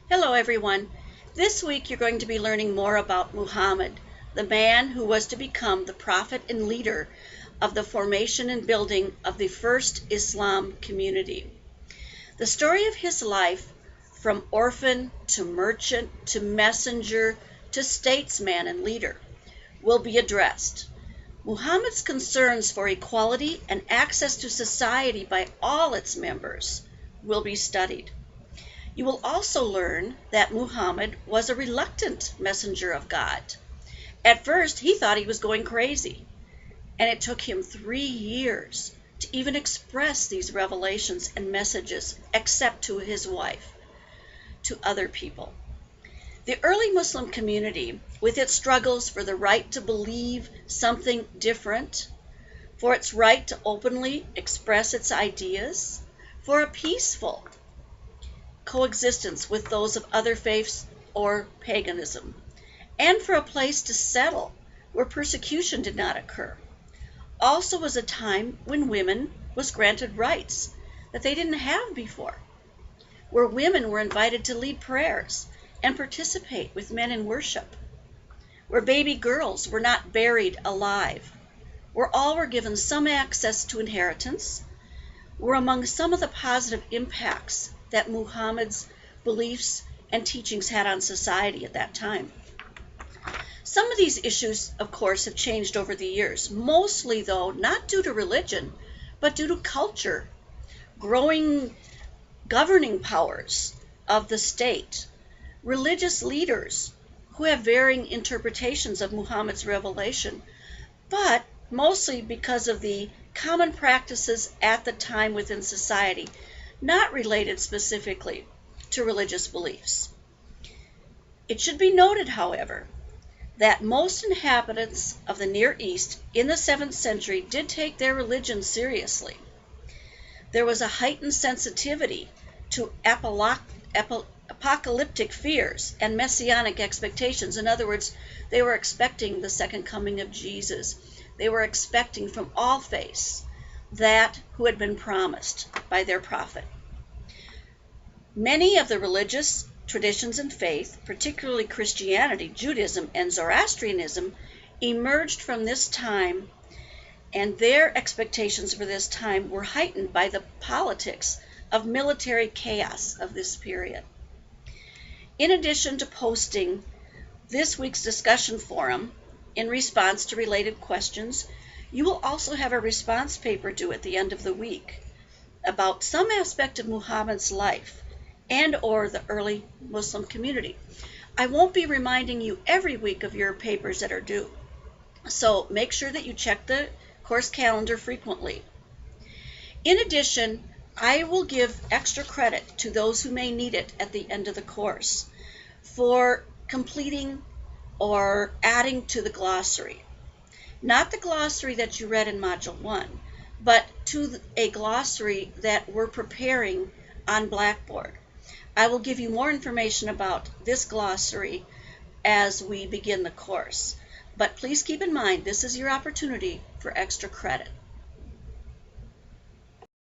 Hello everyone. This week you're going to be learning more about Muhammad, the man who was to become the prophet and leader of the formation and building of the first Islam community. The story of his life, from orphan to merchant to messenger to statesman and leader, will be addressed. Muhammad's concerns for equality and access to society by all its members will be studied. You will also learn that Muhammad was a reluctant messenger of God. At first, he thought he was going crazy, and it took him 3 years to even express these revelations and messages, except to his wife, to other people. The early Muslim community, with its struggles for the right to believe something different, for its right to openly express its ideas, for a peaceful coexistence with those of other faiths or paganism, and for a place to settle where persecution did not occur. Also was a time when women was granted rights that they didn't have before, where women were invited to lead prayers and participate with men in worship, where baby girls were not buried alive, where all were given some access to inheritance, were among some of the positive impacts that Muhammad's beliefs and teachings had on society at that time. Some of these issues, of course, have changed over the years, mostly, though, not due to religion, but due to culture, growing governing powers of the state, religious leaders who have varying interpretations of Muhammad's revelation, but mostly because of the common practices at the time within society, not related specifically to religious beliefs. It should be noted, however, that most inhabitants of the Near East in the 7th century did take their religion seriously. There was a heightened sensitivity to apocalyptic fears and messianic expectations. In other words, they were expecting the second coming of Jesus. They were expecting from all faiths that who had been promised by their prophet. Many of the religious traditions and faith, particularly Christianity, Judaism, and Zoroastrianism, emerged from this time, and their expectations for this time were heightened by the politics of military chaos of this period. In addition to posting this week's discussion forum in response to related questions, you will also have a response paper due at the end of the week about some aspect of Muhammad's life and or the early Muslim community. I won't be reminding you every week of your papers that are due, so make sure that you check the course calendar frequently. In addition, I will give extra credit to those who may need it at the end of the course for completing or adding to the glossary. Not the glossary that you read in Module 1, but to a glossary that we're preparing on Blackboard. I will give you more information about this glossary as we begin the course. But please keep in mind, this is your opportunity for extra credit.